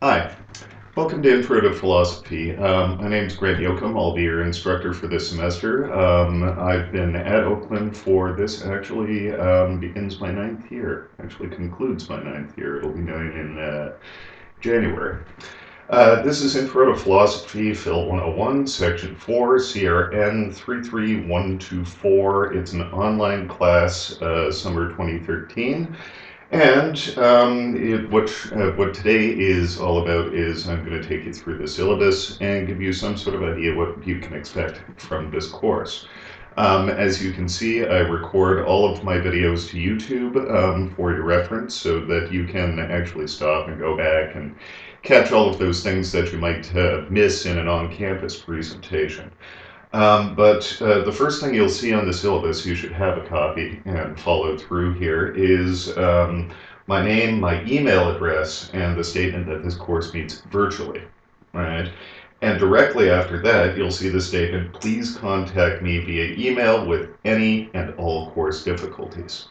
Hi, welcome to Intro to Philosophy. My name is Grant Yoakum. I'll be your instructor for this semester. I've been at Oakland for this actually begins my ninth year, actually concludes my ninth year. It'll be going in January. This is Intro to Philosophy, Phil 101, Section 4, CRN 33124. It's an online class, summer 2013. And what today is all about is I'm going to take you through the syllabus and give you some sort of idea what you can expect from this course. As you can see, I record all of my videos to YouTube for your reference so that you can actually stop and go back and catch all of those things that you might miss in an on-campus presentation. But the first thing you'll see on the syllabus, you should have a copy and follow through here, is my name, my email address, and the statement that this course meets virtually, right? And directly after that, you'll see the statement, please contact me via email with any and all course difficulties.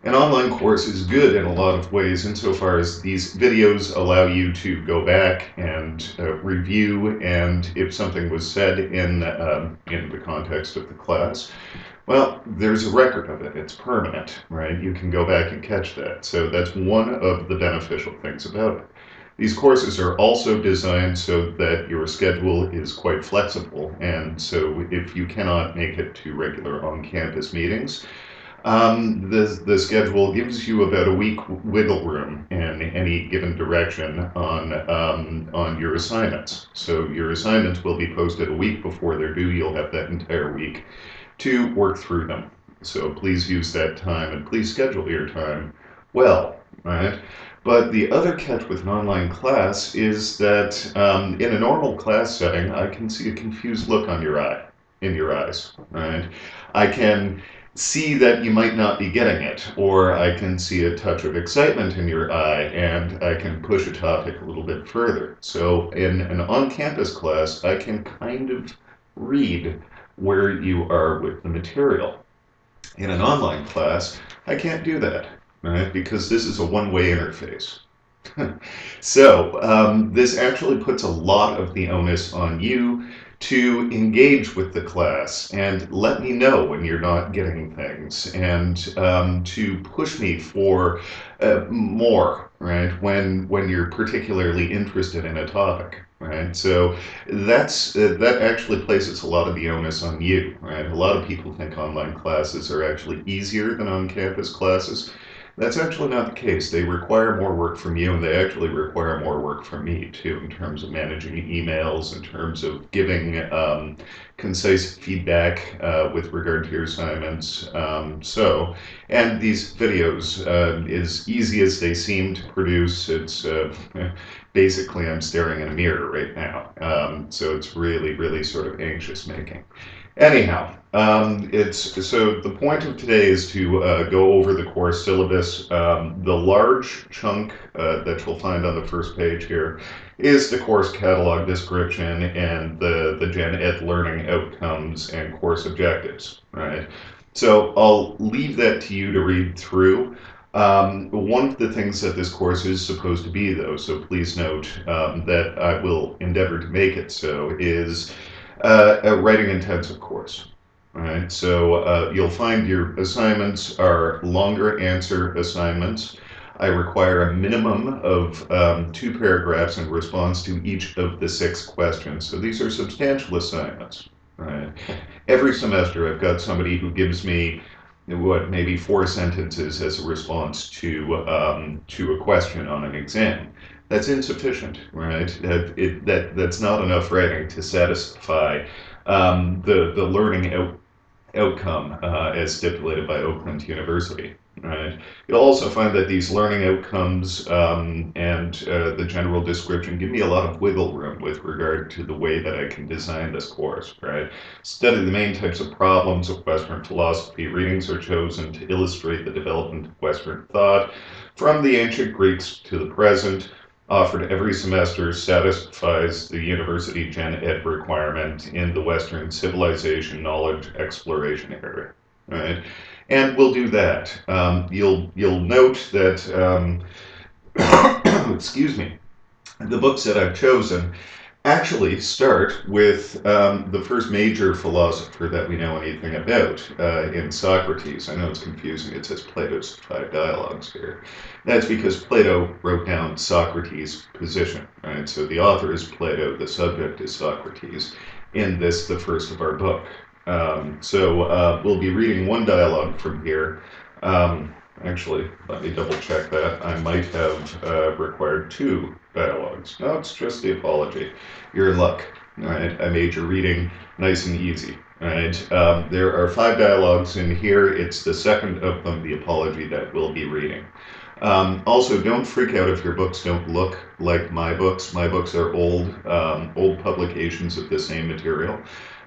An online course is good in a lot of ways insofar as these videos allow you to go back and review, and if something was said in the context of the class, well, there's a record of it. It's permanent, right? You can go back and catch that. So that's one of the beneficial things about it. These courses are also designed so that your schedule is quite flexible, and so if you cannot make it to regular on-campus meetings, the schedule gives you about a week wiggle room in any given direction on your assignments. So your assignments will be posted a week before they're due. You'll have that entire week to work through them. So please use that time and please schedule your time well, right? But the other catch with an online class is that in a normal class setting, I can see a confused look on in your eyes, right? I can see that you might not be getting it, or I can see a touch of excitement in your eye, and I can push a topic a little bit further. So in an on-campus class, I can kind of read where you are with the material. In an online class, I can't do that, right? Because this is a one-way interface. So this actually puts a lot of the onus on you to engage with the class and let me know when you're not getting things, and to push me for more, right, when you're particularly interested in a topic, right? So that actually places a lot of the onus on you, right? A lot of people think online classes are actually easier than on-campus classes. That's actually not the case. They require more work from you, and they actually require more work from me, too, in terms of managing emails, in terms of giving concise feedback with regard to your assignments. And these videos, as easy as they seem to produce, it's basically I'm staring in a mirror right now. So it's really, really sort of anxious making. Anyhow, so the point of today is to go over the course syllabus. The large chunk that you'll find on the first page here is the course catalog description and the Gen Ed learning outcomes and course objectives, right? So I'll leave that to you to read through. One of the things that this course is supposed to be, though, so please note that I will endeavor to make it so, is a writing intensive course. Right, so you'll find your assignments are longer answer assignments. I require a minimum of 2 paragraphs in response to each of the 6 questions. So these are substantial assignments. Right. Every semester I've got somebody who gives me maybe 4 sentences as a response to a question on an exam. That's insufficient, right? That's not enough writing to satisfy the learning outcome as stipulated by Oakland University, right? You'll also find that these learning outcomes and the general description give me a lot of wiggle room with regard to the way that I can design this course, right? Study the main types of problems of Western philosophy. Readings are chosen to illustrate the development of Western thought from the ancient Greeks to the present. Offered every semester satisfies the university Gen Ed requirement in the Western civilization knowledge exploration area, right? And we'll do that. You'll note that, excuse me, The books that I've chosen actually start with the first major philosopher that we know anything about in Socrates. I know it's confusing. It says Plato's 5 Dialogues here. That's because Plato wrote down Socrates' position, right? So the author is Plato, the subject is Socrates. In this, the first of our book. We'll be reading one dialogue from here. Actually, let me double check that. I might have required 2 dialogues. No, it's just the apology. You're in luck. All right, I made your reading nice and easy. All right, there are 5 dialogues in here. It's the second of them, the apology, that we'll be reading. Also, don't freak out if your books don't look like my books. My books are old publications of the same material.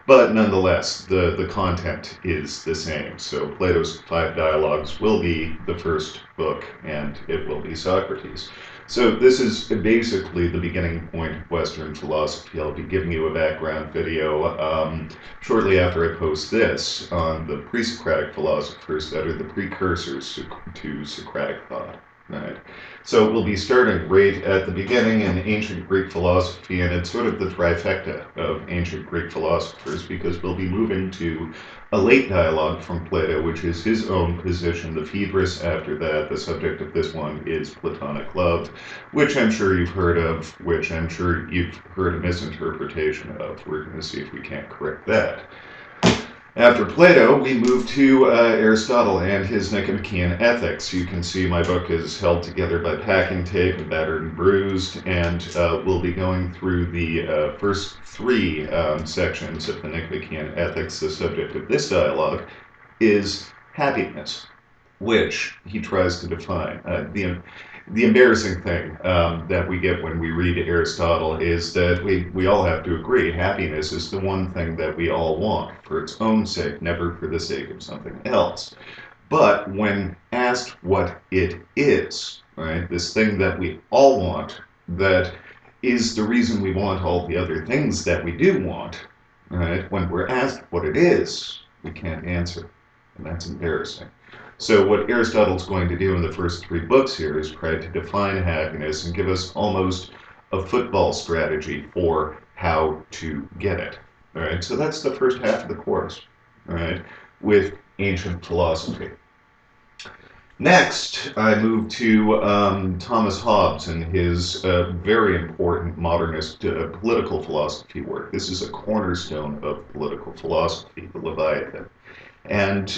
But nonetheless, the content is the same. So Plato's 5 Dialogues will be the first book, and it will be Socrates. So this is basically the beginning point of Western philosophy. I'll be giving you a background video shortly after I post this on the pre-Socratic philosophers that are the precursors to Socratic thought. Right. So we'll be starting right at the beginning in ancient Greek philosophy, and it's sort of the trifecta of ancient Greek philosophers because we'll be moving to a late dialogue from Plato, which is his own position, the Phaedrus. After that, the subject of this one is Platonic love, which I'm sure you've heard of, which I'm sure you've heard a misinterpretation of. We're going to see if we can't correct that. After Plato, we move to Aristotle and his Nicomachean Ethics. You can see my book is held together by packing tape and battered and bruised, and we'll be going through the first 3 sections of the Nicomachean Ethics. The subject of this dialogue is happiness, which he tries to define. The embarrassing thing that we get when we read Aristotle is that we all have to agree happiness is the one thing that we all want for its own sake, never for the sake of something else. But when asked what it is, right, this thing that we all want, that is the reason we want all the other things that we do want, right, when we're asked what it is, we can't answer, and that's embarrassing. So what Aristotle's going to do in the first 3 books here is try to define happiness and give us almost a football strategy for how to get it. All right, so that's the first half of the course, all right, with ancient philosophy. Next, I move to Thomas Hobbes and his very important modernist political philosophy work. This is a cornerstone of political philosophy, the Leviathan. And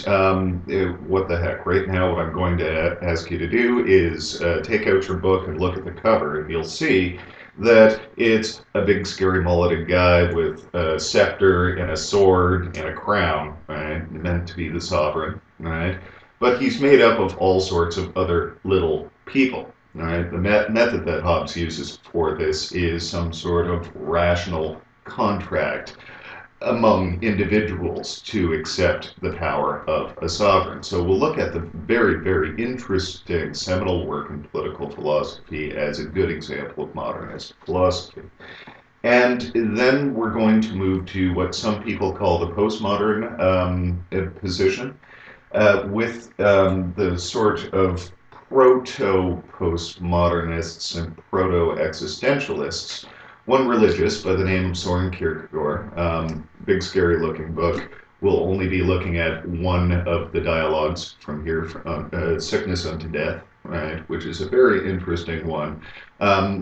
what the heck, right now what I'm going to ask you to do is take out your book and look at the cover, and you'll see that it's a big scary mulleted guy with a scepter and a sword and a crown, right, meant to be the sovereign, right? But he's made up of all sorts of other little people, right? The method that Hobbes uses for this is some sort of rational contract among individuals to accept the power of a sovereign. So we'll look at the very, very interesting seminal work in political philosophy as a good example of modernist philosophy. And then we're going to move to what some people call the postmodern position, with the sort of proto-postmodernists and proto-existentialists. One religious by the name of Soren Kierkegaard, big scary looking book. We'll only be looking at one of the dialogues from here, Sickness Unto Death, right, which is a very interesting one,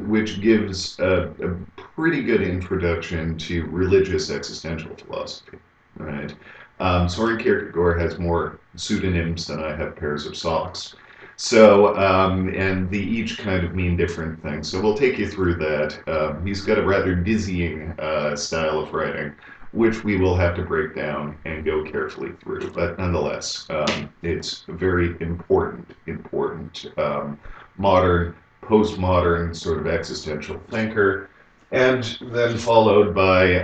which gives a pretty good introduction to religious existential philosophy, right. Soren Kierkegaard has more pseudonyms than I have pairs of socks. So, and they each kind of mean different things. So we'll take you through that. He's got a rather dizzying style of writing, which we will have to break down and go carefully through. But nonetheless, it's a very important modern, postmodern sort of existential thinker. And then followed by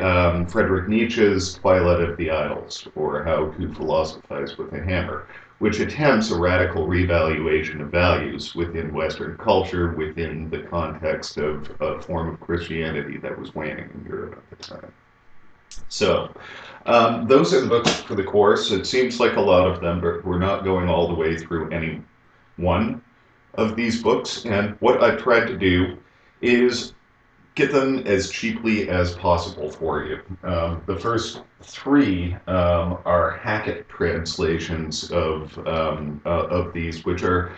Friedrich Nietzsche's Twilight of the Idols, or How to Philosophize with a Hammer, which attempts a radical revaluation of values within Western culture, within the context of a form of Christianity that was waning in Europe at the time. So, those are the books for the course. It seems like a lot of them, but we're not going all the way through any one of these books. And what I've tried to do is get them as cheaply as possible for you. The first three are Hackett translations of these, which are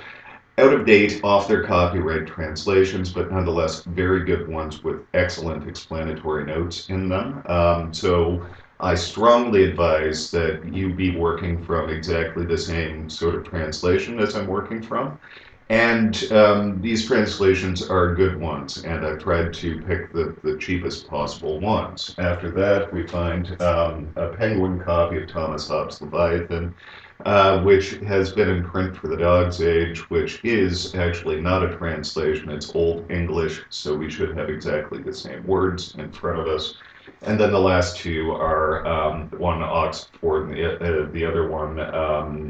out of date, off their copyright translations, but nonetheless very good ones with excellent explanatory notes in them. So I strongly advise that you be working from exactly the same sort of translation as I'm working from. And these translations are good ones, and I've tried to pick the cheapest possible ones. After that, we find a Penguin copy of Thomas Hobbes' Leviathan, which has been in print for the Dog's Age, which is actually not a translation, it's Old English, so we should have exactly the same words in front of us. And then the last two are one Oxford, and the other one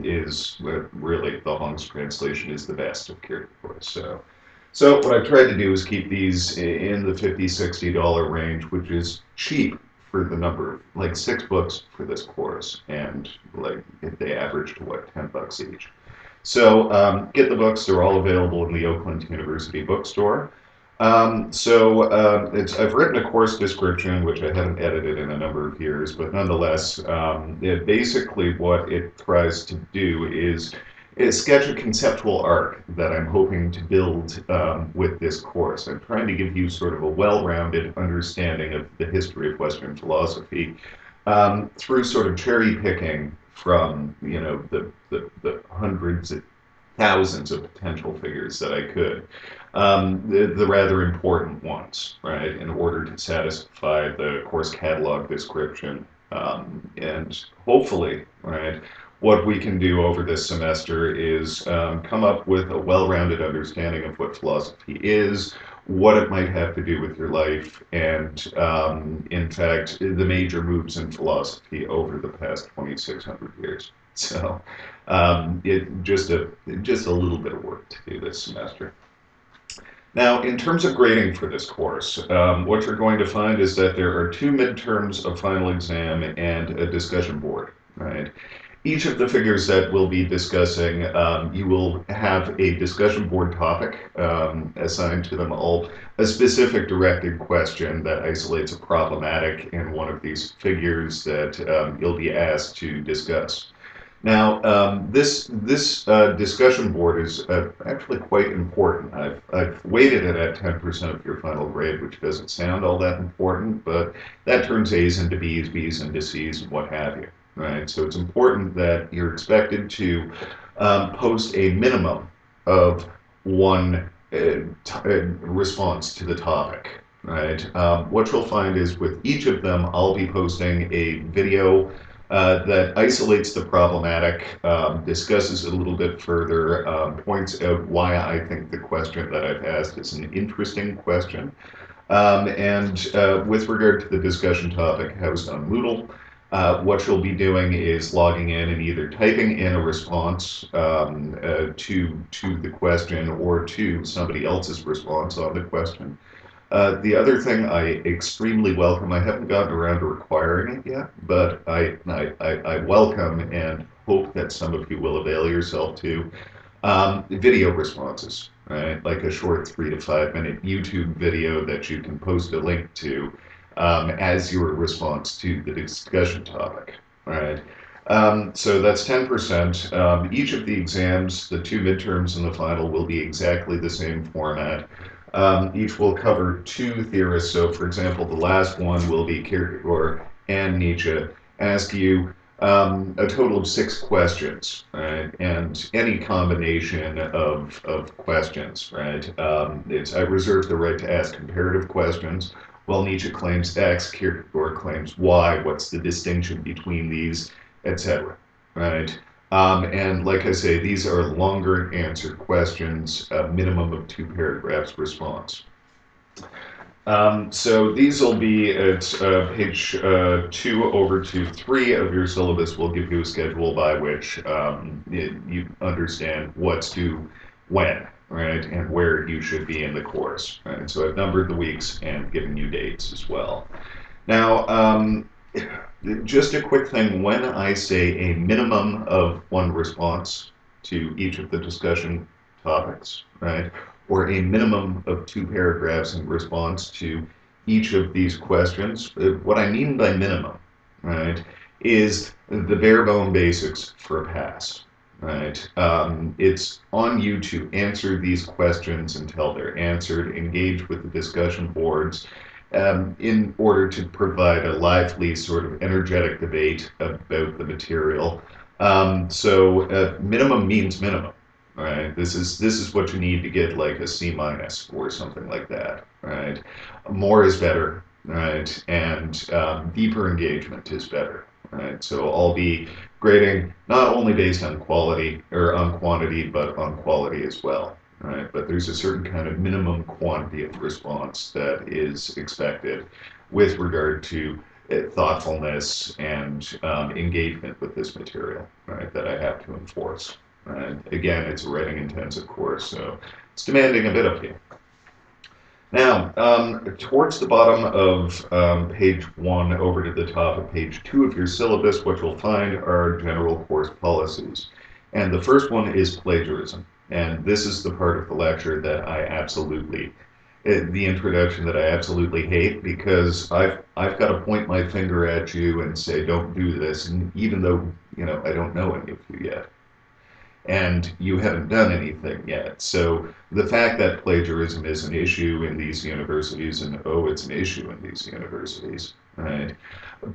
is really the Hong's translation is the best of Kierkegaard. So what I've tried to do is keep these in the $50–$60 range, which is cheap for the number, like 6 books for this course, and like they average to what, $10 each. So get the books; they're all available in the Oakland University bookstore. I've written a course description, which I haven't edited in a number of years, but nonetheless, basically what it tries to do is sketch a conceptual arc that I'm hoping to build with this course. I'm trying to give you sort of a well-rounded understanding of the history of Western philosophy through sort of cherry picking from, you know, the hundreds of thousands of potential figures that I could. The rather important ones, right, in order to satisfy the course catalog description. And hopefully, right, what we can do over this semester is come up with a well-rounded understanding of what philosophy is, what it might have to do with your life, and in fact, the major moves in philosophy over the past 2,600 years. So just a little bit of work to do this semester. Now, in terms of grading for this course, what you're going to find is that there are 2 midterms, a final exam, and a discussion board, right? Each of the figures that we'll be discussing, you will have a discussion board topic assigned to them all, a specific directed question that isolates a problematic in one of these figures that you'll be asked to discuss. Now, this discussion board is actually quite important. I've weighted it at 10% of your final grade, which doesn't sound all that important, but that turns A's into B's, B's into C's, and what have you, right? So it's important that you're expected to post a minimum of one response to the topic, right? What you'll find is with each of them, I'll be posting a video that isolates the problematic, discusses it a little bit further, points out why I think the question that I've asked is an interesting question. With regard to the discussion topic housed on Moodle, what you'll be doing is logging in and either typing in a response to the question or to somebody else's response on the question. The other thing I extremely welcome, I haven't gotten around to requiring it yet, but I welcome and hope that some of you will avail yourself to video responses, right? Like a short 3 to 5 minute YouTube video that you can post a link to as your response to the discussion topic, right? So that's 10%. Each of the exams, the 2 midterms and the final, will be exactly the same format. Each will cover 2 theorists. So, for example, the last one will be Kierkegaard and Nietzsche. Ask you a total of 6 questions, right? And any combination of questions, right? I reserve the right to ask comparative questions. Well, Nietzsche claims X, Kierkegaard claims Y. What's the distinction between these, etc., right? And like I say, these are longer answered questions, a minimum of 2 paragraphs response. So these will be at page 2 over to 3 of your syllabus. Will give you a schedule by which you understand what's due when, right, and where you should be in the course. Right? So I've numbered the weeks and given you dates as well. Now, just a quick thing, when I say a minimum of 1 response to each of the discussion topics, right, or a minimum of 2 paragraphs in response to each of these questions. What I mean by minimum, right, is the bare bone basics for a pass, right? It's on you to answer these questions until they're answered, engage with the discussion boards, in order to provide a lively, sort of energetic debate about the material. Minimum means minimum. Right. This is what you need to get like a C minus or something like that. Right. More is better. Right. And deeper engagement is better. Right. So I'll be grading not only based on quality or on quantity, but on quality as well. Right. But there's a certain kind of minimum quantity of response that is expected with regard to thoughtfulness and engagement with this material. Right. That I have to enforce. Again, it's a writing intensive course, so it's demanding a bit of you. Now, towards the bottom of page 1 over to the top of page 2 of your syllabus, what you'll find are general course policies. And the first one is plagiarism. And this is the part of the lecture that I absolutely, the introduction that I absolutely hate, because I've got to point my finger at you and say, don't do this, and even though, I don't know any of you yet. And you haven't done anything yet. So the fact that plagiarism is an issue in these universities, and it's an issue in these universities, right,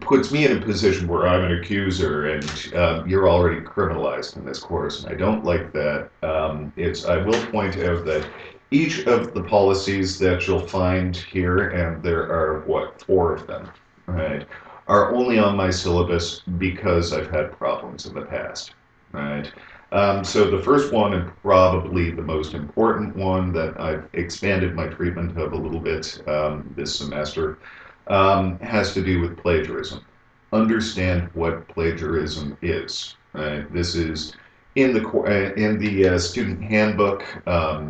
puts me in a position where I'm an accuser, and you're already criminalized in this course, and I don't like that. I will point out that each of the policies that you'll find here, and there are, 4 of them, right, are only on my syllabus because I've had problems in the past, right? So the first one, and probably the most important one that I've expanded my treatment of a little bit this semester, has to do with plagiarism. Understand what plagiarism is. Right? This is in the student handbook.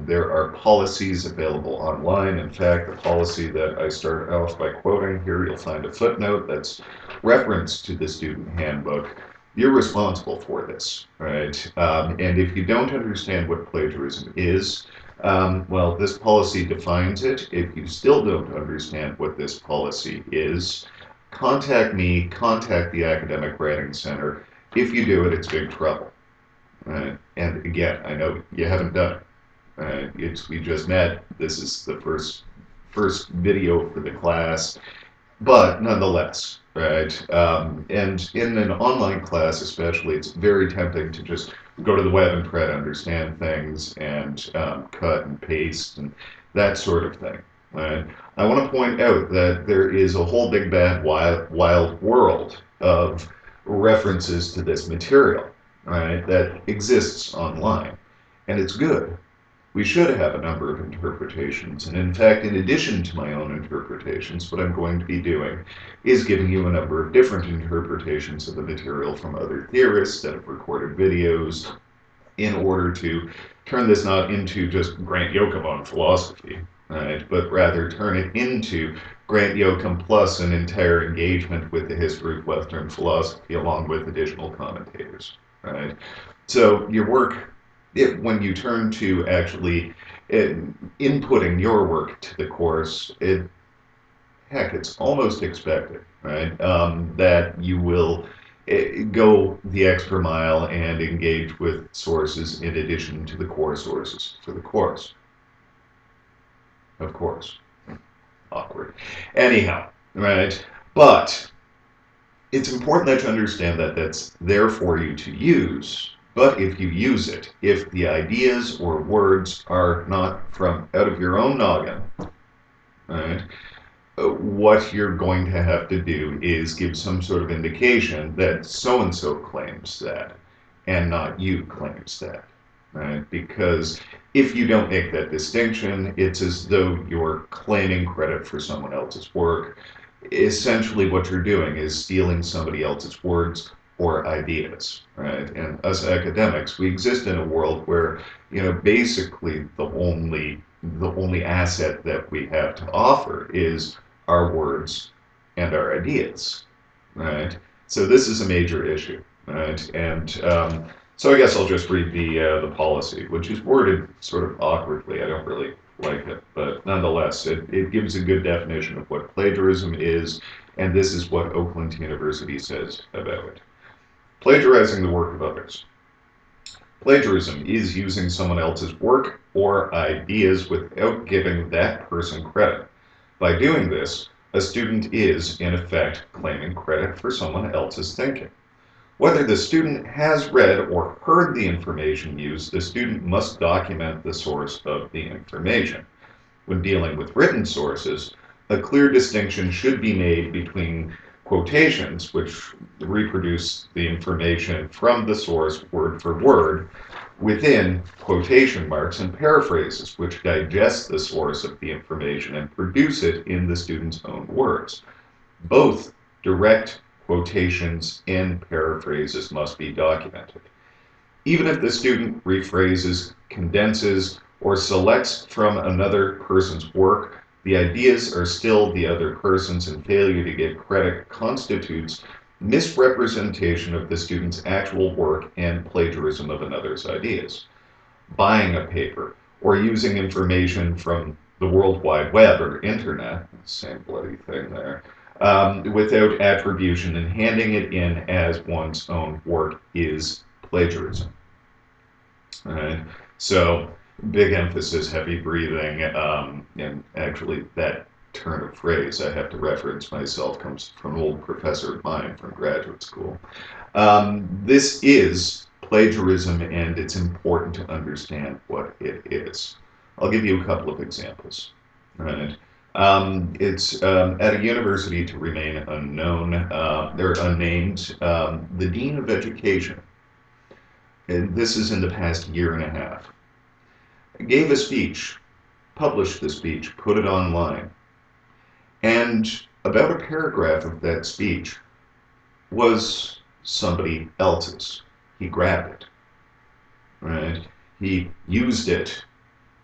There are policies available online. In fact, the policy that I start off by quoting here, you'll find a footnote that's reference to the student handbook. You're responsible for this, right? And if you don't understand what plagiarism is, this policy defines it. If you still don't understand what this policy is, contact me, contact the Academic Writing Center. If you do it, it's big trouble. Right? And again, I know you haven't done it. Right? We just met. This is the first video for the class. But nonetheless, right? And in an online class especially, it's very tempting to just go to the web and try to understand things and cut and paste and that sort of thing, right? I want to point out that there is a whole big bad wild world of references to this material, right, that exists online, and it's good. We should have a number of interpretations, and in fact, in addition to my own interpretations, what I'm going to be doing is giving you a number of different interpretations of the material from other theorists that have recorded videos in order to turn this not into just Grant Yoakum on philosophy, right, but rather turn it into Grant Yoakum plus an entire engagement with the history of Western philosophy along with additional commentators, right? So your work, when you turn to actually inputting your work to the course, it's almost expected, right, that you will go the extra mile and engage with sources in addition to the core sources for the course. Of course. Awkward. Anyhow, right? But it's important that you understand that that's there for you to use. But if you use it, if the ideas or words are not from out of your own noggin, right, what you're going to have to do is give some sort of indication that so-and-so claims that, and not you claims that, right? Because if you don't make that distinction, it's as though you're claiming credit for someone else's work. Essentially what you're doing is stealing somebody else's words or ideas, right? And us academics, we exist in a world where, basically the only asset that we have to offer is our words and our ideas, right? So this is a major issue, right? And So I guess I'll just read the policy, which is worded sort of awkwardly. I don't really like it, but nonetheless, it gives a good definition of what plagiarism is, and this is what Oakland University says about it. Plagiarizing the work of others. Plagiarism is using someone else's work or ideas without giving that person credit. By doing this, a student is, in effect, claiming credit for someone else's thinking. Whether the student has read or heard the information used, the student must document the source of the information. When dealing with written sources, a clear distinction should be made between quotations, which reproduce the information from the source word for word, within quotation marks, and paraphrases, which digest the source of the information and produce it in the student's own words. Both direct quotations and paraphrases must be documented. Even if the student rephrases, condenses, or selects from another person's work, the ideas are still the other person's, and failure to give credit constitutes misrepresentation of the student's actual work and plagiarism of another's ideas. Buying a paper or using information from the World Wide Web or Internet, same bloody thing there, without attribution and handing it in as one's own work is plagiarism. All right? So, big emphasis, heavy breathing, and actually that turn of phrase, I have to reference myself, comes from an old professor of mine from graduate school. This is plagiarism, and it's important to understand what it is. I'll give you a couple of examples. Right? It's at a university to remain unknown, they're unnamed, the Dean of Education, and this is in the past year and a half, gave a speech, published the speech, put it online, and about a paragraph of that speech was somebody else's. He grabbed it, right? He used it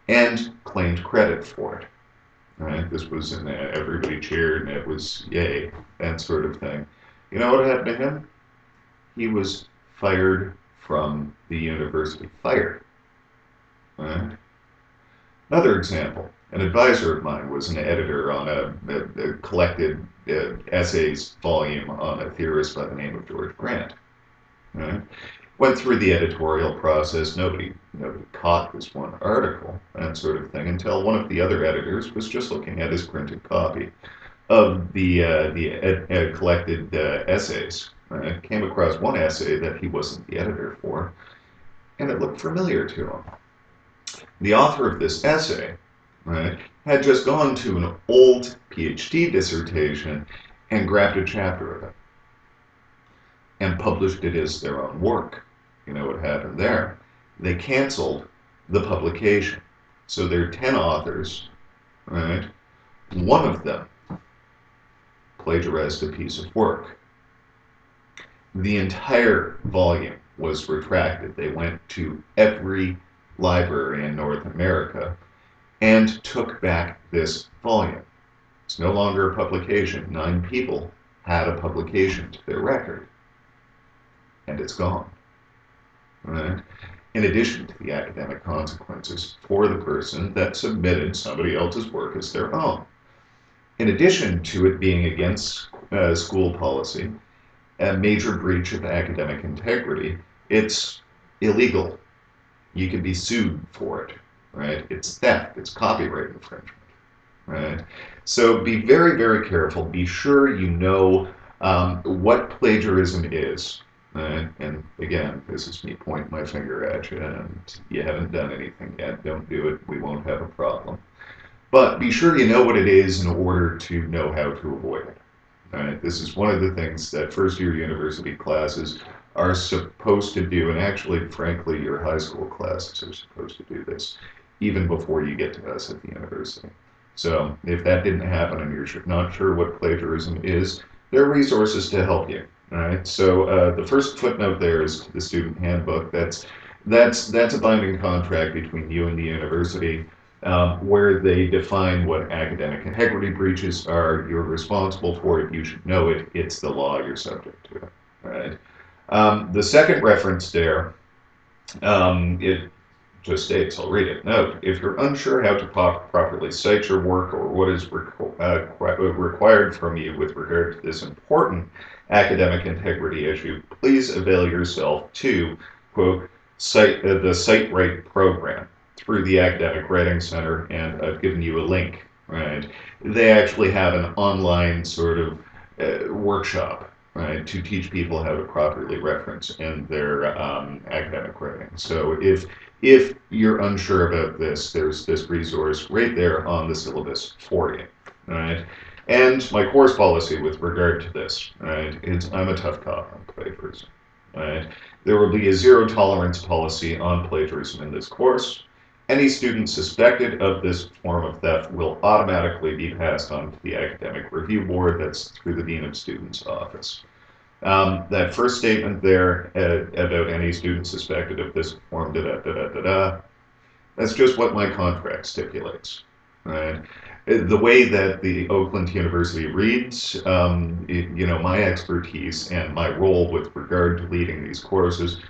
and claimed credit for it. Right? This was in everybody cheered and it was yay, that sort of thing. You know what happened to him? He was fired from the university. Fired. Right? Another example, an advisor of mine was an editor on a collected essays volume on a theorist by the name of George Grant. Right? Went through the editorial process. Nobody caught this one article, that sort of thing, until one of the other editors was just looking at his printed copy of the collected essays. Came across one essay that he wasn't the editor for, and it looked familiar to him. The author of this essay, right, had just gone to an old PhD dissertation and grabbed a chapter of it and published it as their own work. You know what happened there? They canceled the publication. So there are 10 authors, right? One of them plagiarized a piece of work. The entire volume was retracted. They went to every library in North America and took back this volume. It's no longer a publication. 9 people had a publication to their record, and it's gone. Right? In addition to the academic consequences for the person that submitted somebody else's work as their own. In addition to it being against school policy, a major breach of academic integrity, it's illegal. You can be sued for it, right? It's theft, it's copyright infringement, right? So be very, very careful. Be sure you know what plagiarism is. And again, this is me pointing my finger at you, and you haven't done anything yet. Don't do it. We won't have a problem. But be sure you know what it is in order to know how to avoid it. Right? This is one of the things that first-year university classes are supposed to do, and actually, frankly, your high school classes are supposed to do this, even before you get to us at the university. So if that didn't happen and you're not sure what plagiarism is, there are resources to help you. All right. So the first footnote there is the student handbook. That's a binding contract between you and the university, where they define what academic integrity breaches are. You're responsible for it. You should know it. It's the law. You're subject to it. All right. The second reference there It just states, I'll read it. Note, if you're unsure how to properly cite your work or what is required from you with regard to this important academic integrity issue, please avail yourself to, quote, the CiteWrite program through the Academic Writing Center, and I've given you a link, right? They actually have an online sort of workshop, right, to teach people how to properly reference in their academic writing. So if you're unsure about this, there's this resource right there on the syllabus for you, right? And my course policy with regard to this, right, is I'm a tough cop on plagiarism, right? There will be a zero tolerance policy on plagiarism in this course. Any student suspected of this form of theft will automatically be passed on to the academic review board. That's through the Dean of Students office. That first statement there about any student suspected of this form, that's just what my contract stipulates, right? The way that the Oakland University reads, my expertise and my role with regard to leading these courses,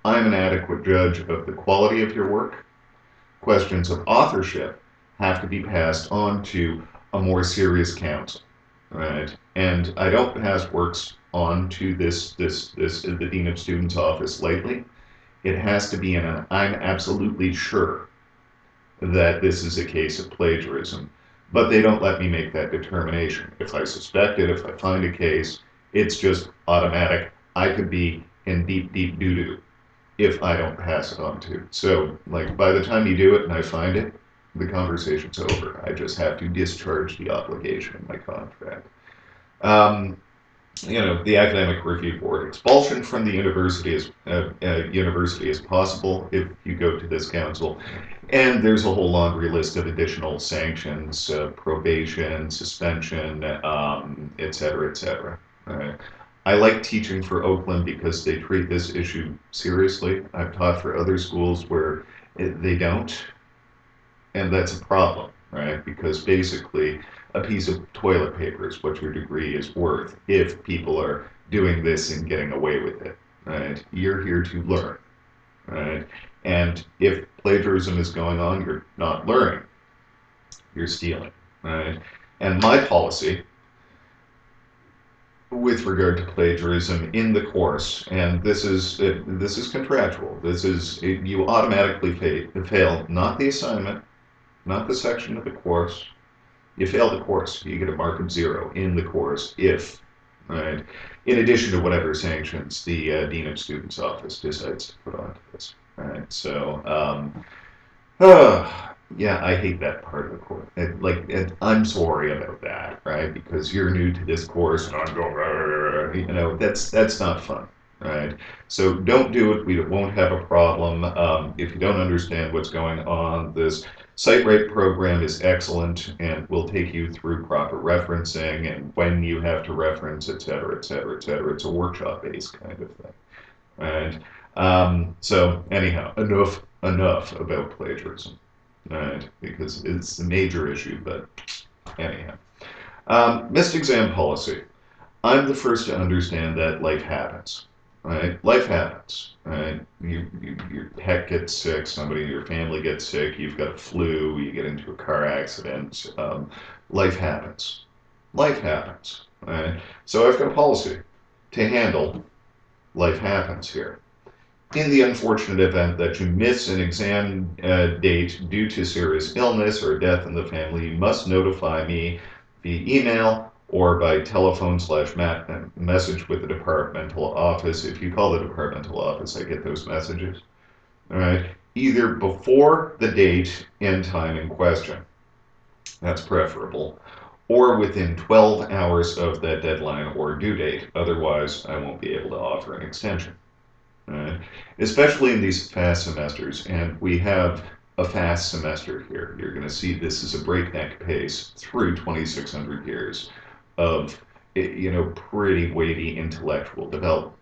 I'm an adequate judge of the quality of your work. Questions of authorship have to be passed on to a more serious counsel, right? And I don't pass works on to the Dean of Students office lightly. It has to be I'm absolutely sure that this is a case of plagiarism, but they don't let me make that determination. If I suspect it, if I find a case, it's just automatic. I could be in deep, deep doo-doo if I don't pass it on to. So, like, by the time you do it and I find it, the conversation's over. I just have to discharge the obligation in my contract. Um, the academic review board, expulsion from the university is possible if you go to this council, and there's a whole laundry list of additional sanctions, probation, suspension, et cetera, et cetera. I like teaching for Oakland because they treat this issue seriously. I've taught for other schools where they don't, and that's a problem, right? Because basically, a piece of toilet paper is what your degree is worth if people are doing this and getting away with it, right? You're here to learn, right? And if plagiarism is going on, you're not learning, you're stealing, right? And my policy with regard to plagiarism in the course, and this is contractual. You automatically fail not the assignment, not the section of the course. You fail the course. You get a mark of 0 in the course if, right, in addition to whatever sanctions the Dean of Students office decides to put onto this. Right. So, yeah, I hate that part of the course. I'm sorry about that, right? Because you're new to this course, and I'm going, that's not fun, right? So don't do it. We won't have a problem. If you don't understand what's going on, this CiteWrite program is excellent, and we'll take you through proper referencing and when you have to reference, et cetera, et cetera, et cetera. It's a workshop-based kind of thing, right? So anyhow, enough about plagiarism, right? Because it's a major issue, but anyhow. Missed exam policy. I'm the first to understand that life happens, right? Life happens, right? Your pet gets sick, somebody in your family gets sick, you've got a flu, you get into a car accident. Life happens. Life happens, right? So I've got a policy to handle life happens here. In the unfortunate event that you miss an exam date due to serious illness or death in the family, you must notify me via email or by telephone / message with the departmental office. If you call the departmental office, I get those messages. All right. Either before the date and time in question. That's preferable. Or within 12 hours of that deadline or due date. Otherwise, I won't be able to offer an extension. Right? Especially in these fast semesters, and we have a fast semester here. You're going to see this is a breakneck pace through 2,600 years of, pretty weighty intellectual development,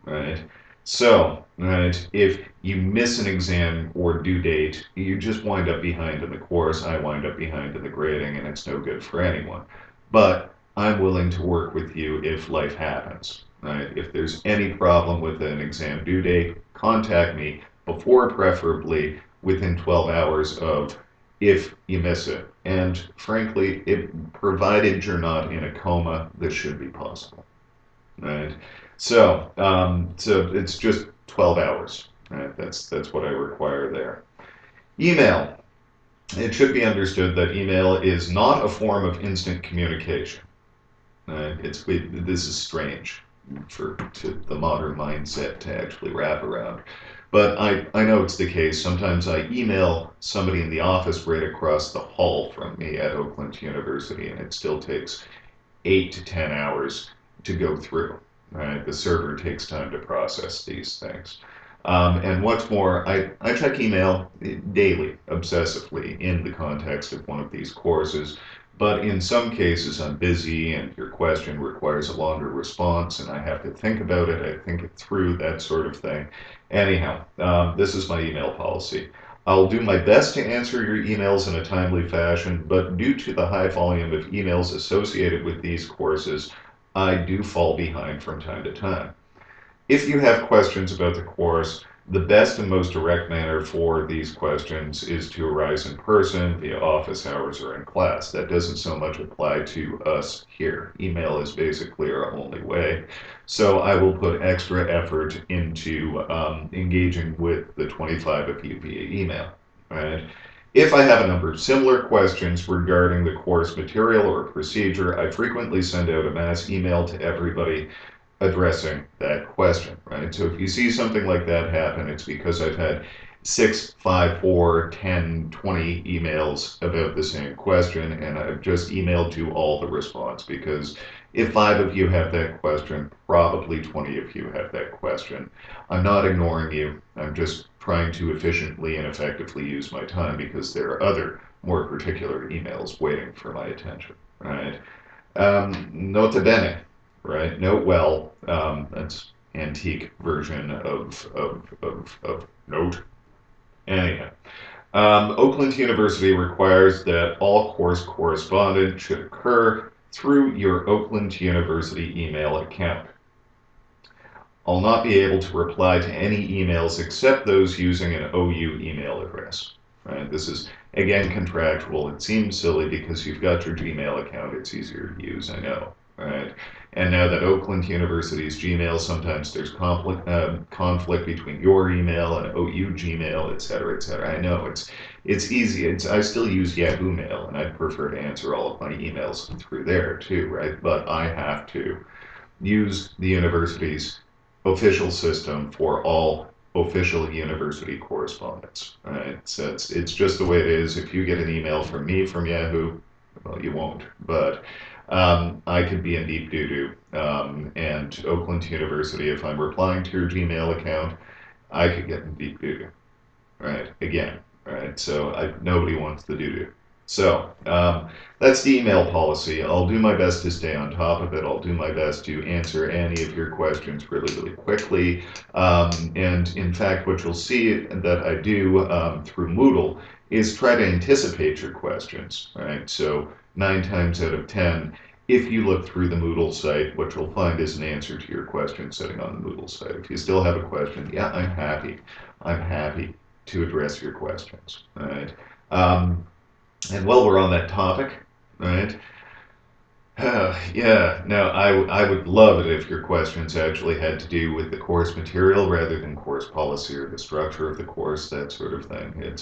right? So, right, if you miss an exam or due date, you just wind up behind in the course. I wind up behind in the grading, and it's no good for anyone. But I'm willing to work with you if life happens. Right? If there's any problem with an exam due date, contact me before, preferably within 12 hours of if you miss it. And frankly, provided you're not in a coma, this should be possible, right? So it's just 12 hours, right? That's what I require there. Email. It should be understood that email is not a form of instant communication. This is strange to the modern mindset to actually wrap around. But I know it's the case. Sometimes I email somebody in the office right across the hall from me at Oakland University, and it still takes 8 to 10 hours to go through. Right? The server takes time to process these things. And what's more, I check email daily, obsessively, in the context of one of these courses. But in some cases, I'm busy and your question requires a longer response, and I have to think about it. I think it through, that sort of thing. Anyhow, this is my email policy. I'll do my best to answer your emails in a timely fashion, but due to the high volume of emails associated with these courses, I do fall behind from time to time. If you have questions about the course, the best and most direct manner for these questions is to arise in person, via office hours, or in class. That doesn't so much apply to us here. Email is basically our only way. So I will put extra effort into engaging with the 25 of you via email. Right? If I have a number of similar questions regarding the course material or procedure, I frequently send out a mass email to everybody addressing that question, right? So if you see something like that happen, it's because I've had 6, 5, 4, 10, 20 emails about the same question, and I've just emailed you all the response, because if 5 of you have that question, probably 20 of you have that question. I'm not ignoring you. I'm just trying to efficiently and effectively use my time, because there are other more particular emails waiting for my attention, right? Nota bene. Right? Note well, that's antique version of note. Anyhow, Oakland University requires that all course correspondence should occur through your Oakland University email account. I'll not be able to reply to any emails except those using an OU email address. Right? This is, again, contractual. It seems silly because you've got your Gmail account. It's easier to use, I know. Right? And now that Oakland University's Gmail, sometimes there's conflict between your email and OU Gmail, et cetera, et cetera. I know it's easy. I still use Yahoo Mail, and I'd prefer to answer all of my emails through there too, right? But I have to use the university's official system for all official university correspondence, right? So it's just the way it is. If you get an email from me from Yahoo, well, you won't, but I could be in deep doo-doo. And Oakland University, if I'm replying to your Gmail account, I could get in deep doo-doo, right? Again, right? So nobody wants the doo-doo. So that's the email policy. I'll do my best to stay on top of it. I'll do my best to answer any of your questions really, really quickly. And in fact, what you'll see that I do through Moodle is try to anticipate your questions, right? So 9 times out of 10, if you look through the Moodle site, what you'll find is an answer to your question sitting on the Moodle site. If you still have a question, yeah, I'm happy to address your questions, right? And while we're on that topic, right? Yeah, no, I would love it if your questions actually had to do with the course material rather than course policy or the structure of the course, that sort of thing.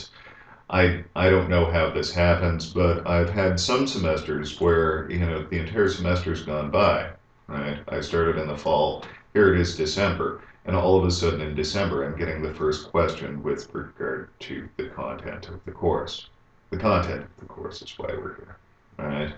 I don't know how this happens, but I've had some semesters where, the entire semester's gone by, right? I started in the fall, here it is December, and all of a sudden in December I'm getting the first question with regard to the content of the course. The content of the course is why we're here, right?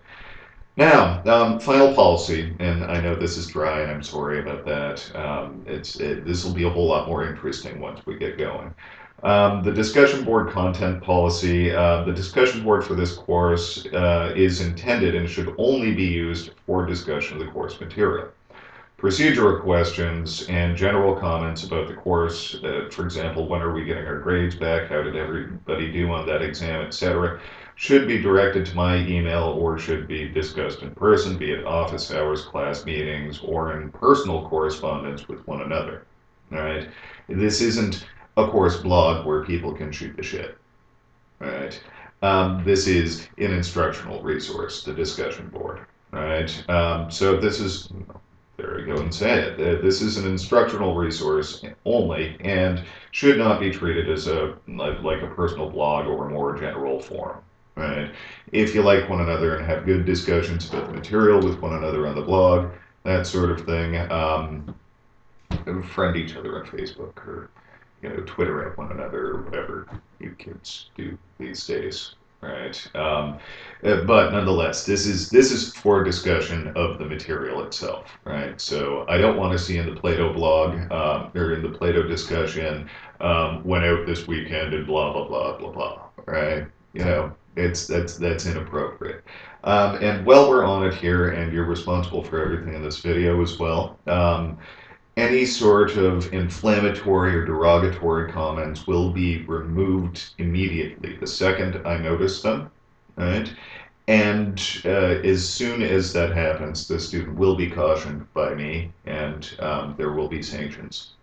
Now, final policy, and I know this is dry, and I'm sorry about that. This will be a whole lot more interesting once we get going. The discussion board content policy, the discussion board for this course is intended and should only be used for discussion of the course material. Procedural questions and general comments about the course, for example, when are we getting our grades back, how did everybody do on that exam, etc., should be directed to my email or should be discussed in person, be it office hours, class meetings, or in personal correspondence with one another. All right? This isn't a course blog where people can shoot the shit, right? This is an instructional resource, the discussion board, right? So this is, there I go and say it. This is an instructional resource only and should not be treated as like a personal blog or a more general forum. Right? If you like one another and have good discussions about the material with one another on the blog, that sort of thing, friend each other on Facebook or Twitter at one another or whatever you kids do these days, right? But nonetheless, this is for discussion of the material itself, right? So I don't want to see in the Plato blog or in the Plato discussion went out this weekend and blah blah blah blah blah, right? That's inappropriate. And while we're on it here, and you're responsible for everything in this video as well. Any sort of inflammatory or derogatory comments will be removed immediately the second I notice them, right? And as soon as that happens, the student will be cautioned by me, and there will be sanctions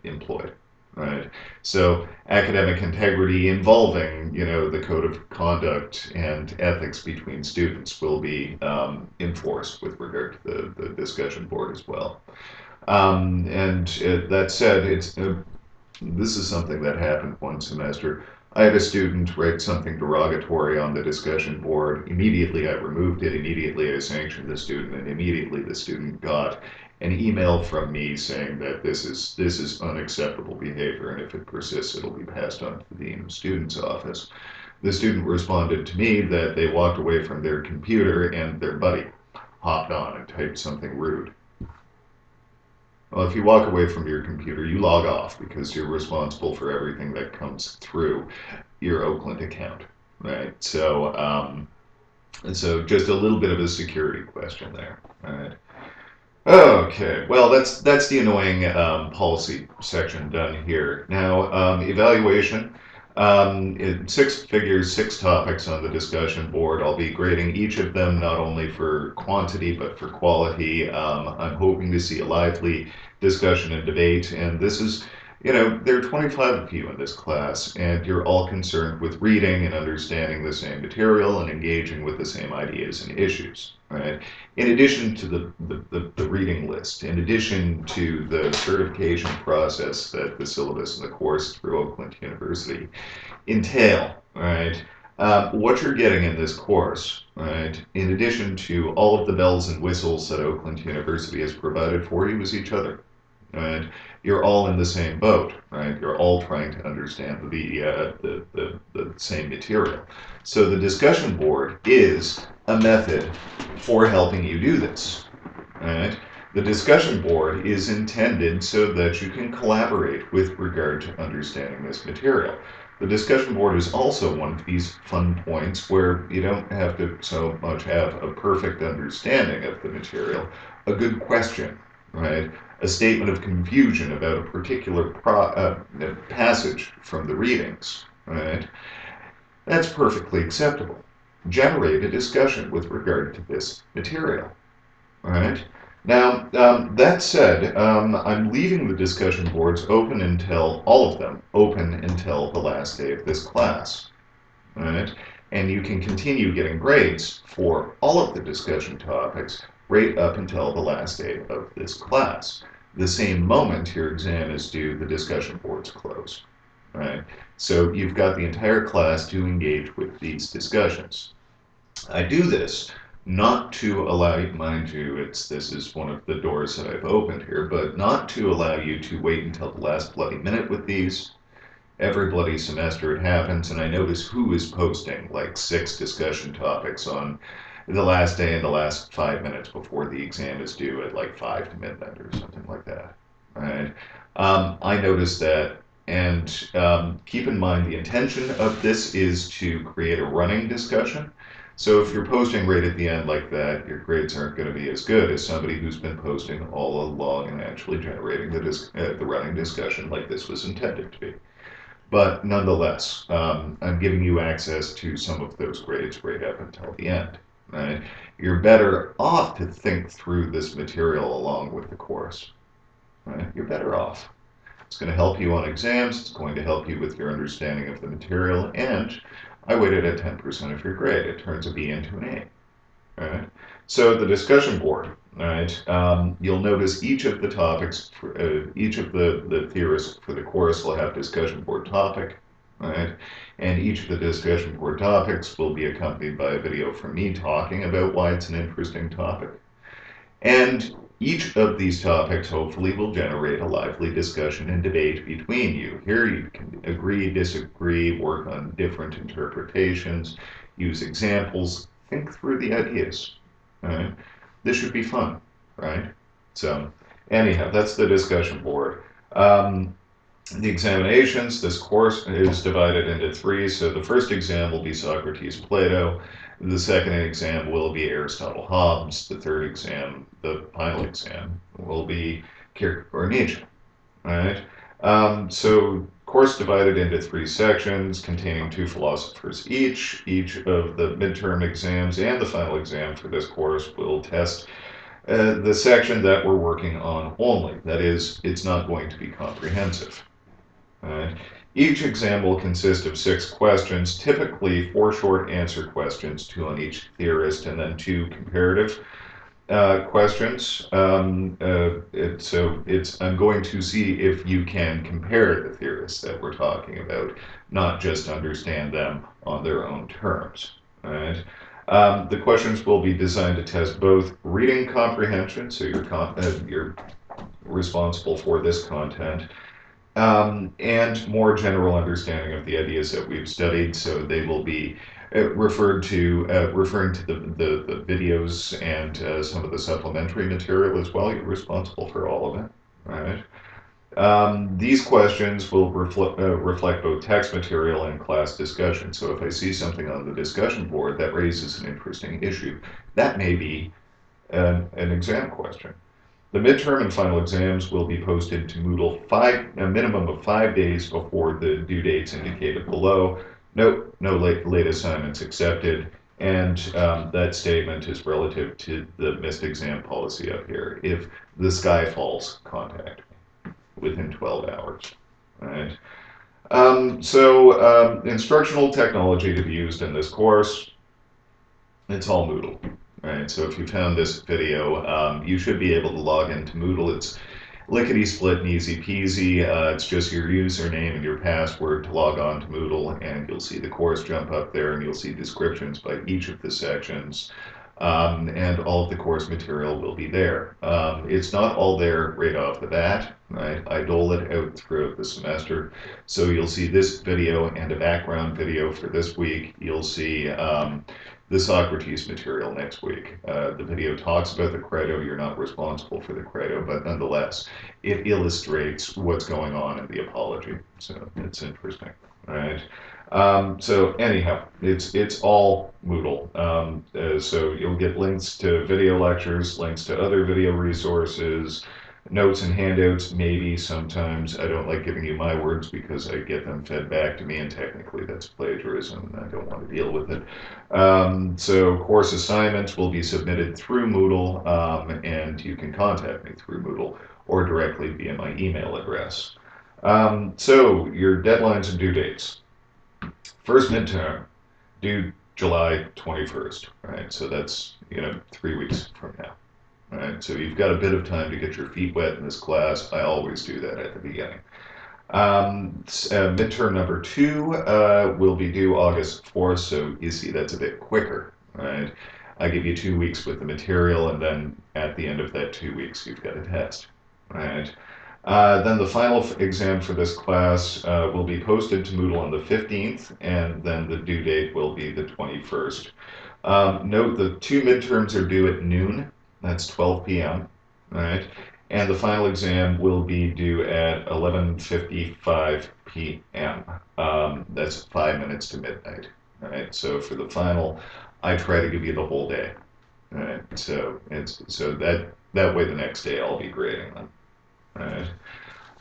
employed, right? So academic integrity involving, the code of conduct and ethics between students will be enforced with regard to the discussion board as well. That said, this is something that happened one semester. I had a student write something derogatory on the discussion board. Immediately I removed it, immediately I sanctioned the student, and immediately the student got an email from me saying that this is unacceptable behavior, and if it persists, it'll be passed on to the dean of students' office. The student responded to me that they walked away from their computer and their buddy hopped on and typed something rude. Well, if you walk away from your computer, you log off because you're responsible for everything that comes through your Oakland account, right? So, so just a little bit of a security question there, right? Okay, well, that's the annoying policy section done here. Now, evaluation. 6 figures, 6 topics on the discussion board. I'll be grading each of them not only for quantity but for quality. I'm hoping to see a lively discussion and debate, and this is, there are 25 of you in this class, and you're all concerned with reading and understanding the same material and engaging with the same ideas and issues, right? In addition to the reading list, in addition to the certification process that the syllabus and the course through Oakland University entail, right? What you're getting in this course, right, in addition to all of the bells and whistles that Oakland University has provided for you, is each other, right? You're all in the same boat, right? You're all trying to understand the same material. So the discussion board is a method for helping you do this, right? The discussion board is intended so that you can collaborate with regard to understanding this material. The discussion board is also one of these fun points where you don't have to so much have a perfect understanding of the material, a good question, right? A statement of confusion about a particular passage from the readings, right? That's perfectly acceptable. Generate a discussion with regard to this material, right? Now, that said, I'm leaving the discussion boards open until, all of them, open until the last day of this class, right? And you can continue getting grades for all of the discussion topics right up until the last day of this class. The same moment your exam is due, the discussion boards close, right? So you've got the entire class to engage with these discussions. I do this not to allow you, mind you, this is one of the doors that I've opened here, but not to allow you to wait until the last bloody minute with these. Every bloody semester it happens, and I notice who is posting like 6 discussion topics on the last day and the last 5 minutes before the exam is due at like 5 to midnight or something like that, right? I noticed that, and keep in mind the intention of this is to create a running discussion. So if you're posting right at the end like that, your grades aren't going to be as good as somebody who's been posting all along and actually generating the running discussion like this was intended to be. But nonetheless, I'm giving you access to some of those grades right up until the end. Right? You're better off to think through this material along with the course. Right? You're better off. It's going to help you on exams. It's going to help you with your understanding of the material. And I weighted at 10% of your grade. It turns a B into an A. All right. So the discussion board. All right. You'll notice each of the topics, each of the theorists for the course will have discussion board topic. All right. And each of the discussion board topics will be accompanied by a video from me talking about why it's an interesting topic. And each of these topics hopefully will generate a lively discussion and debate between you. Here you can agree, disagree, work on different interpretations, use examples, think through the ideas. Right? This should be fun, right? So anyhow, that's the discussion board. The examinations, this course is divided into three. So the first exam will be Socrates, Plato. The second exam will be Aristotle, Hobbes. The third exam, the final exam, will be Kierkegaard, Nietzsche. All right. So course divided into three sections containing two philosophers each. Each of the midterm exams and the final exam for this course will test the section that we're working on only. That is, it's not going to be comprehensive. Right. Each exam will consist of 6 questions, typically 4 short answer questions, 2 on each theorist, and then 2 comparative questions. I'm going to see if you can compare the theorists that we're talking about, not just understand them on their own terms. Right. The questions will be designed to test both reading comprehension, so you're responsible for this content, and more general understanding of the ideas that we've studied. So they will be referring to the videos and some of the supplementary material as well. You're responsible for all of it, right? These questions will reflect both text material and class discussion. So if I see something on the discussion board that raises an interesting issue, that may be an exam question. The midterm and final exams will be posted to Moodle a minimum of 5 days before the due dates indicated below. No late assignments accepted, and that statement is relative to the missed exam policy up here. If the sky falls, contact me within 12 hours. Right. Instructional technology to be used in this course, it's all Moodle. Right, so if you found this video, you should be able to log into Moodle. It's lickety-split and easy peasy. It's just your username and your password to log on to Moodle, and you'll see the course jump up there, and you'll see descriptions by each of the sections, and all of the course material will be there. It's not all there right off the bat, right? I dole it out throughout the semester, so you'll see this video and a background video for this week. You'll see the Socrates material next week. The video talks about the credo. You're not responsible for the credo, but nonetheless, it illustrates what's going on in the apology. So it's interesting, right? So anyhow, it's all Moodle. So you'll get links to video lectures, links to other video resources, notes and handouts. Maybe sometimes I don't like giving you my words because I get them fed back to me, and technically that's plagiarism, and I don't want to deal with it. So course assignments will be submitted through Moodle, and you can contact me through Moodle or directly via my email address. So your deadlines and due dates. First midterm, due July 21st, right? So that's 3 weeks from now. Right, so you've got a bit of time to get your feet wet in this class. I always do that at the beginning. Midterm number 2 will be due August 4th, so you see that's a bit quicker, right? I give you 2 weeks with the material, and then at the end of that 2 weeks, you've got a test, right? Then the final exam for this class will be posted to Moodle on the 15th, and then the due date will be the 21st. Note the 2 midterms are due at noon. That's 12 p.m., right? And the final exam will be due at 11:55 p.m. That's 5 minutes to midnight, right? So for the final, I try to give you the whole day, right? So that way the next day I'll be grading them, right?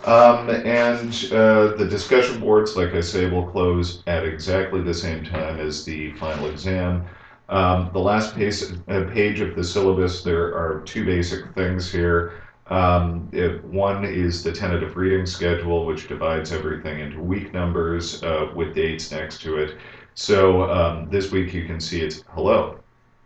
The discussion boards, like I say, will close at exactly the same time as the final exam. The last page of the syllabus, there are 2 basic things here. One is the tentative reading schedule, which divides everything into week numbers with dates next to it. So this week you can see it's hello,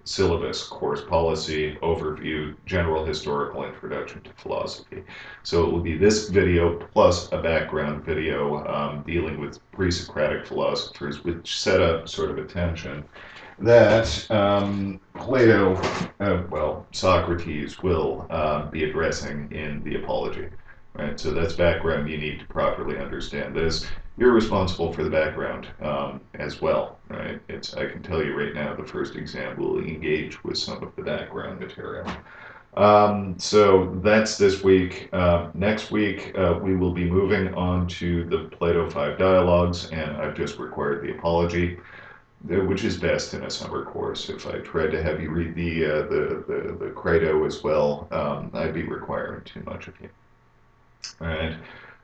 syllabus, course policy, overview, general historical introduction to philosophy. So it will be this video plus a background video dealing with pre-Socratic philosophers, which set up sort of a tension that Plato, Socrates will be addressing in the Apology. Right, so that's background you need to properly understand this. You're responsible for the background as well, right? I can tell you right now, the first exam will engage with some of the background material. So that's this week. Next week, we will be moving on to the Plato 5 Dialogues, and I've just required the Apology, which is best in a summer course. If I tried to have you read the Crito as well, I'd be requiring too much of you. All right.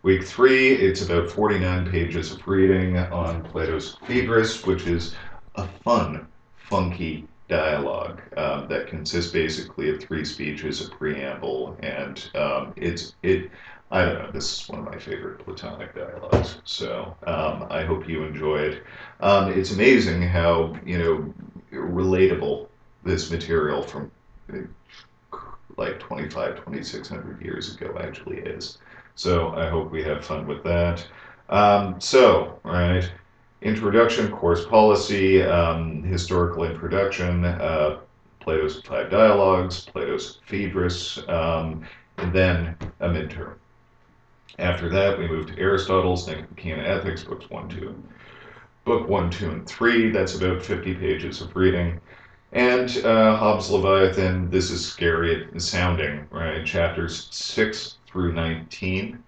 Week 3, it's about 49 pages of reading on Plato's Phaedrus, which is a fun, funky dialogue that consists basically of 3 speeches, a preamble, and I don't know, this is one of my favorite Platonic dialogues, so I hope you enjoy it. It's amazing how, relatable this material from like 2,600 years ago actually is. So I hope we have fun with that. Right, introduction, course policy, historical introduction, Plato's 5 Dialogues, Plato's Phaedrus, and then a midterm. After that, we move to Aristotle's Nicomachean Ethics, books 1, 2. Book 1, 2, and 3, that's about 50 pages of reading. And Hobbes' Leviathan, this is scary sounding, right? Chapters 6 through 19.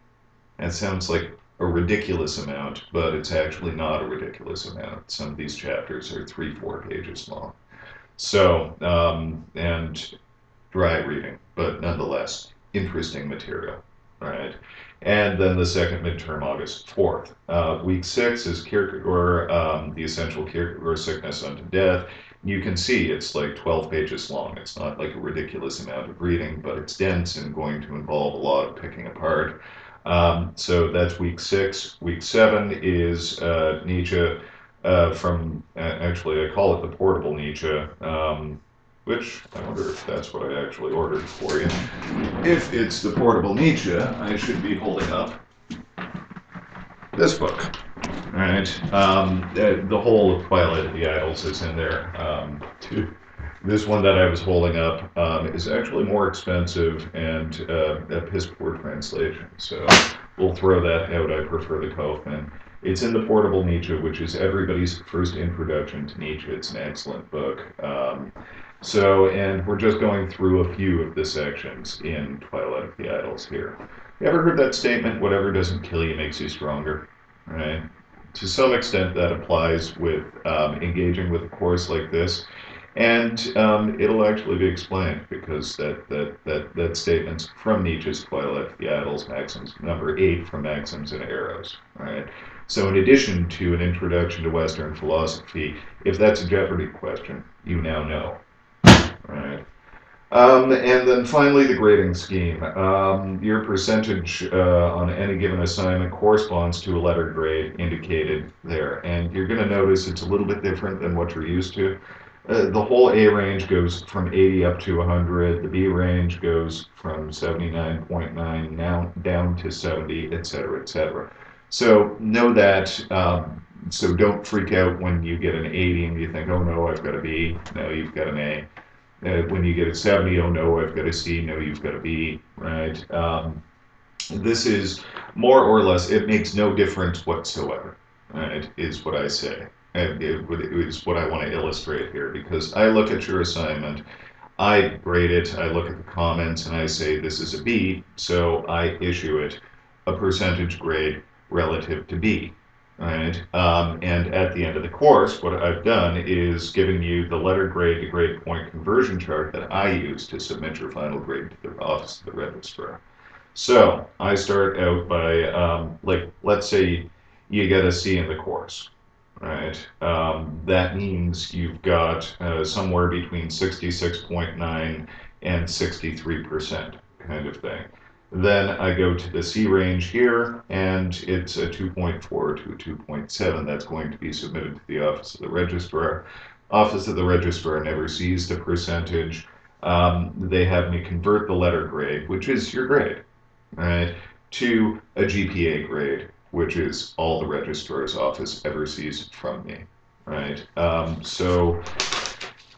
That sounds like a ridiculous amount, but it's actually not a ridiculous amount. Some of these chapters are 3-4 pages long. So, and dry reading, but nonetheless, interesting material, right? And then the second midterm, August 4th. Week 6 is Kierkegaard, The Essential Kierkegaard, Sickness Unto Death. You can see it's like 12 pages long. It's not like a ridiculous amount of reading, but it's dense and going to involve a lot of picking apart. So that's week 6. Week 7 is Nietzsche actually I call it the portable Nietzsche, which I wonder if that's what I actually ordered for you. If it's the portable Nietzsche, I should be holding up this book. Right, the whole of Twilight of the Idols is in there too. This one that I was holding up is actually more expensive and a piss poor translation, so we'll throw that out. I prefer the Kaufman. It's in the Portable Nietzsche, which is everybody's first introduction to Nietzsche. It's an excellent book. And we're just going through a few of the sections in Twilight of the Idols here. You ever heard that statement, whatever doesn't kill you makes you stronger, right? To some extent that applies with engaging with a course like this, and it'll actually be explained because that statement's from Nietzsche's Twilight of the Idols, Maxims number 8 from Maxims and Eros, right? So in addition to an introduction to Western philosophy, if that's a Jeopardy question, you now know, right? And then finally, the grading scheme. Your percentage on any given assignment corresponds to a letter grade indicated there. And you're going to notice it's a little bit different than what you're used to. The whole A range goes from 80 up to 100. The B range goes from 79.9 now down to 70, etc., etc. So know that. So don't freak out when you get an 80 and you think, oh no, I've got a B. No, you've got an A. When you get a 70, oh no, I've got a C, no, you've got a B, right? This is more or less, it makes no difference whatsoever, right, is what I say. And it is what I want to illustrate here, because I look at your assignment, I grade it, I look at the comments, and I say this is a B, so I issue it a percentage grade relative to B. Right, and at the end of the course, what I've done is given you the letter grade to grade point conversion chart that I use to submit your final grade to the office of the registrar. So I start out by, let's say you get a C in the course, right? That means you've got somewhere between 66.9 and 63% kind of thing. Then I go to the C range here, and it's a 2.4 to a 2.7 that's going to be submitted to the Office of the Registrar. Office of the Registrar never sees the percentage. They have me convert the letter grade, which is your grade, right, to a GPA grade, which is all the registrar's office ever sees from me, right? So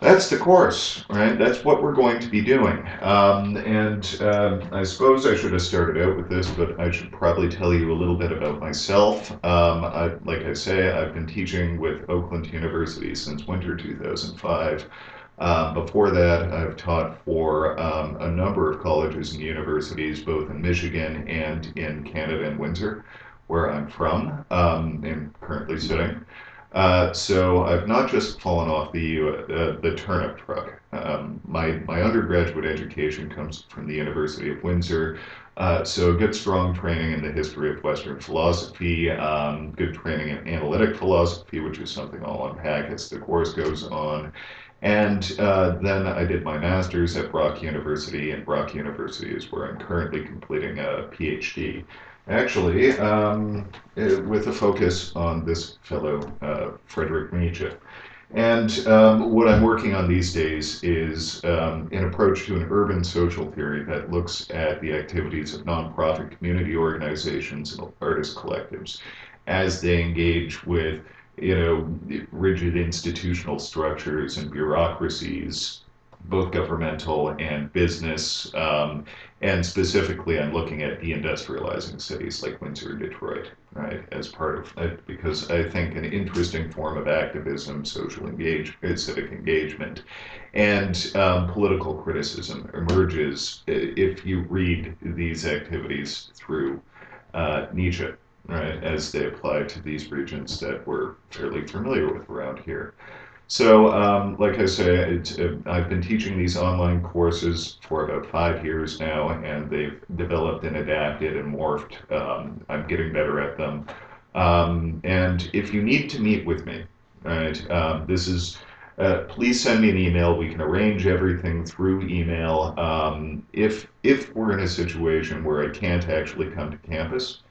that's the course, right? That's what we're going to be doing. I suppose I should have started out with this, but I should probably tell you a little bit about myself. Like I say, I've been teaching with Oakland University since winter 2005. Before that, I've taught for a number of colleges and universities, both in Michigan and in Canada and Windsor, where I'm from and currently sitting. So I've not just fallen off the turnip truck. My undergraduate education comes from the University of Windsor, so good strong training in the history of Western philosophy, good training in analytic philosophy, which is something I'll unpack as the course goes on. And then I did my master's at Brock University, and Brock University is where I'm currently completing a PhD. Actually, with a focus on this fellow, Friedrich Nietzsche. And what I'm working on these days is an approach to an urban social theory that looks at the activities of nonprofit community organizations and artist collectives as they engage with, rigid institutional structures and bureaucracies, both governmental and business. And specifically, I'm looking at deindustrializing cities like Windsor and Detroit, right, as part of it, because I think an interesting form of activism, civic engagement, and political criticism emerges if you read these activities through Nietzsche, right, as they apply to these regions that we're fairly familiar with around here. So, like I say, I've been teaching these online courses for about 5 years now, and they've developed and adapted and morphed. I'm getting better at them. And if you need to meet with me, right, please send me an email. We can arrange everything through email. If we're in a situation where I can't actually come to campus,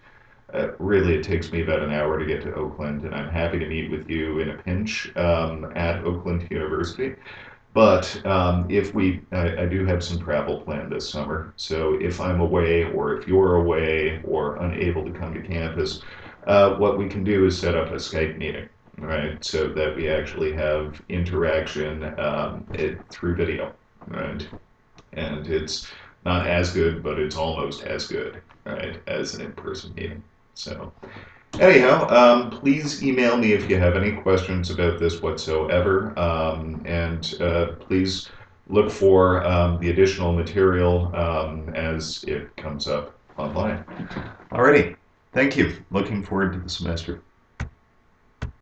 really, it takes me about an hour to get to Oakland, and I'm happy to meet with you in a pinch at Oakland University. But I do have some travel planned this summer. So if I'm away, or if you're away, or unable to come to campus, what we can do is set up a Skype meeting, right? So that we actually have interaction through video, right? And it's not as good, but it's almost as good, right, as an in-person meeting. So, anyhow, please email me if you have any questions about this whatsoever, and please look for the additional material as it comes up online. Alrighty, thank you. Looking forward to the semester.